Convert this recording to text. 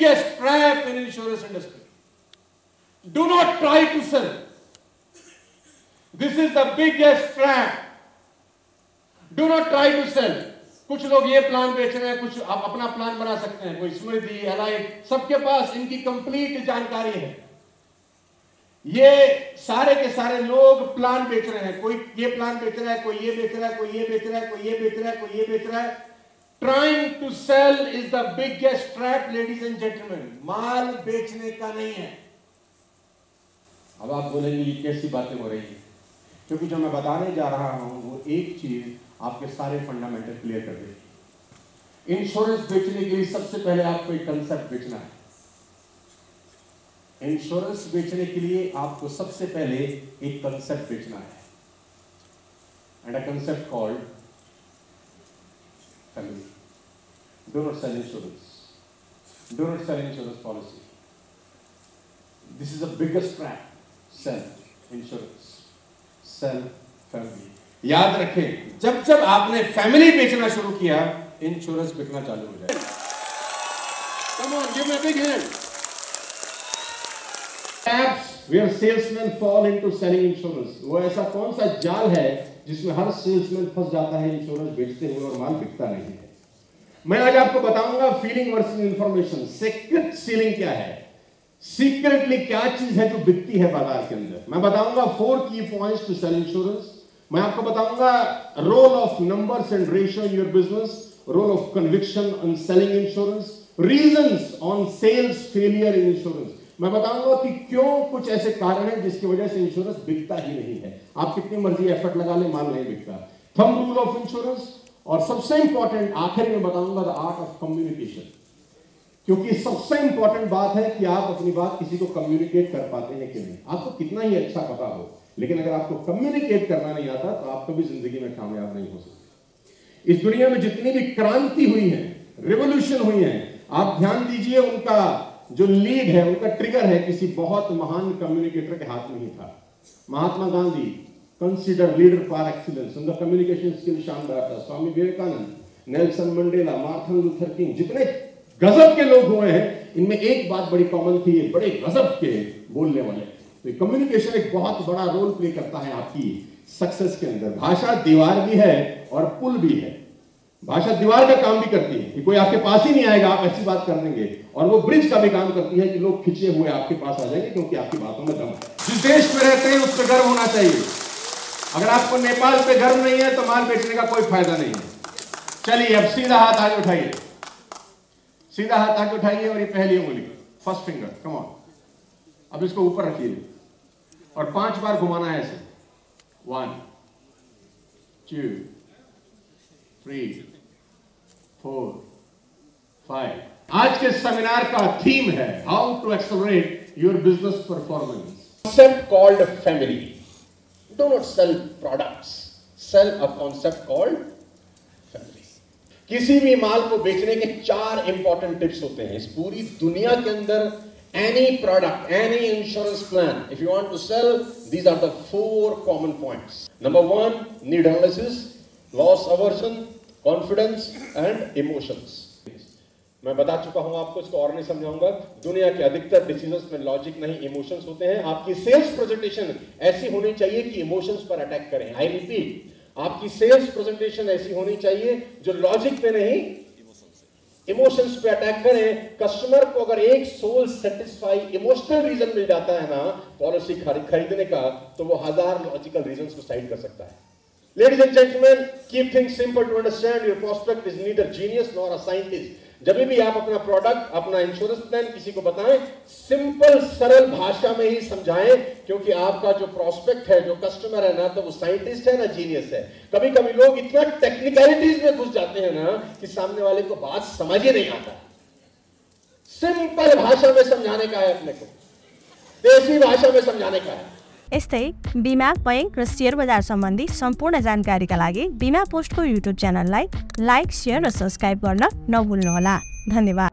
biggest trap in insurance industry. Do not try to sell. This is the biggest trap. Do not try to sell. कुछ लोग ये plan बेच रहे हैं, कुछ आप अपना प्लान बना सकते हैं, कोई स्मृति, एलाइड, सबके पास इनकी कंप्लीट जानकारी है। ये सारे के सारे लोग प्लान बेच रहे हैं, कोई ये प्लान बेच रहा है, कोई ये बेच रहा है, कोई ये बेच रहा है, कोई ये बेच रहा है, कोई ये बेच रहा है। Trying to sell is the biggest trap, ladies and gentlemen. माल बेचने का नहीं है। अब आप बोलेंगे ये कैसी बातें हो रही है, क्योंकि जो मैं बताने जा रहा हूं वो एक चीज आपके सारे फंडामेंटल क्लियर कर देगी। इंश्योरेंस बेचने के लिए सबसे पहले आपको एक कंसेप्ट बेचना है। इंश्योरेंस बेचने के लिए आपको सबसे पहले एक कंसेप्ट बेचना है, and a concept called family. Do not sell insurance, do not sell insurance policy. This is the biggest trap. Sell insurance, sell family. याद रखें, जब जब आपने फैमिली बेचना शुरू किया, इंश्योरेंस बिकना चालू हो जाएगा। Come on, give me a big hand. Traps where salesmen fall into selling insurance. वो ऐसा कौन सा जाल है जिसमें हर सेल्समैन फंस जाता है इंश्योरेंस बेचते हुए और माल बिकता नहीं है। मैं आज आपको बताऊंगा feeling versus information. Secret selling क्या है, सीक्रेटली क्या चीज है जो बिकती है बाजार के अंदर। मैं बताऊंगा 4 की पॉइंट्स टू सेल इंश्योरेंस। मैं आपको बताऊंगा role of numbers and ratio in your business, role of conviction on selling insurance, reasons on sales failure in insurance. मैं बताऊंगा कि क्यों कुछ ऐसे कारण हैं जिसकी वजह से इंश्योरेंस बिकता ही नहीं है। आप कितनी मर्जी एफर्ट लगा लें, माल नहीं बिकता। थंब रूल ऑफ इंश्योरेंस, और सबसे इंपॉर्टेंट आखिर में बताऊंगा द आर्ट ऑफ कम्युनिकेशन, क्योंकि सबसे इंपॉर्टेंट बात है कि आप अपनी बात किसी को कम्युनिकेट कर पाते हैं कि नहीं। आपको कितना ही अच्छा पता हो, लेकिन अगर आपको कम्युनिकेट करना नहीं आता तो आप कभी जिंदगी में कामयाब नहीं हो सकते। इस दुनिया में जितनी भी क्रांति हुई है, रिवोल्यूशन हुई है, आप ध्यान दीजिए उनका जो लीड है, उनका ट्रिगर है किसी बहुत महान कम्युनिकेटर के हाथ में ही था। Mahatma Gandhi consider leader for excellence, उनका कम्युनिकेशन स्किल शानदार था। Swami Vivekananda, Nelson Mandela, Martin Luther King, जितने गजब के लोग हुए हैं, इनमें एक बात बड़ी कॉमन थी, ये बड़े गजब के बोलने वाले। तो कम्युनिकेशन एक बहुत बड़ा रोल प्ले करता है आपकी सक्सेस के अंदर। भाषा दीवार भी है और पुल भी है। भाषा दीवार का काम भी करती है कि कोई आपके पास ही नहीं आएगा, आप ऐसी बात कर देंगे, और वो ब्रिज का भी काम करती है कि लोग खिंचे हुए आपके पास आ जाएंगे क्योंकि आपकी बातों में दम है। जिस देश में रहते हैं उस पर गर्व होना चाहिए। अगर आपको नेपाल पे गर्व नहीं है तो माल बेचने का कोई फायदा नहीं है। चलिए अब सीधा हाथ आगे उठाइए, सीधा हाथ आगे उठाइए और ये पहली उंगली, फर्स्ट फिंगर, कम ऑन। अब इसको ऊपर रखिए और 5 बार घुमाना है ऐसे। 1 2 3 4 5। आज के सेमिनार का थीम है how to accelerate your business performance. Concept called family. Do not sell products, sell a concept called family. किसी भी माल को बेचने के 4 इंपॉर्टेंट टिप्स होते हैं इस पूरी दुनिया के अंदर। Any product, any insurance plan, if you want to sell, these are the 4 common points. Number 1, need analysis, loss aversion, confidence and emotions. मैं बता चुका हूं आपको, इसको और नहीं समझाऊंगा। दुनिया के अधिकतर डिसीजंस में लॉजिक नहीं, इमोशंस होते हैं। आपकी सेल्स प्रेजेंटेशन ऐसी होनी चाहिए कि इमोशंस पर अटैक करें। आई रिपीट, आपकी सेल्स प्रेजेंटेशन ऐसी होनी चाहिए जो लॉजिक पे नहीं, इमोशंस पे अटैक करें। कस्टमर को अगर एक सोल सेटिस्फाई इमोशनल रीजन मिल जाता है ना पॉलिसी खरीदने का, तो वो 1000 लॉजिकल रीजंस को साइड कर सकता है। Ladies and gentlemen, keep things simple to understand. Your prospect is neither genius nor a scientist. जब भी आप अपना प्रोडक्ट, अपना इंश्योरेंस प्लान किसी को बताएं, सिंपल सरल भाषा में ही समझाएं, क्योंकि आपका जो प्रोस्पेक्ट है, जो कस्टमर है ना, तो वो साइंटिस्ट है ना जीनियस है। कभी कभी लोग इतना टेक्निकलिटीज में घुस जाते हैं ना कि सामने वाले को बात समझ ही नहीं आता। सिंपल भाषा में समझाने का है, अपने को देसी भाषा में समझाने का है। यस्तै बीमा, बैंक र शेयर बजार सम्बन्धी सम्पूर्ण जानकारीका लागि बीमा पोस्टको युट्युब च्यानललाई लाइक, शेयर र सब्स्क्राइब गर्न नभुल्नुहोला। धन्यवाद।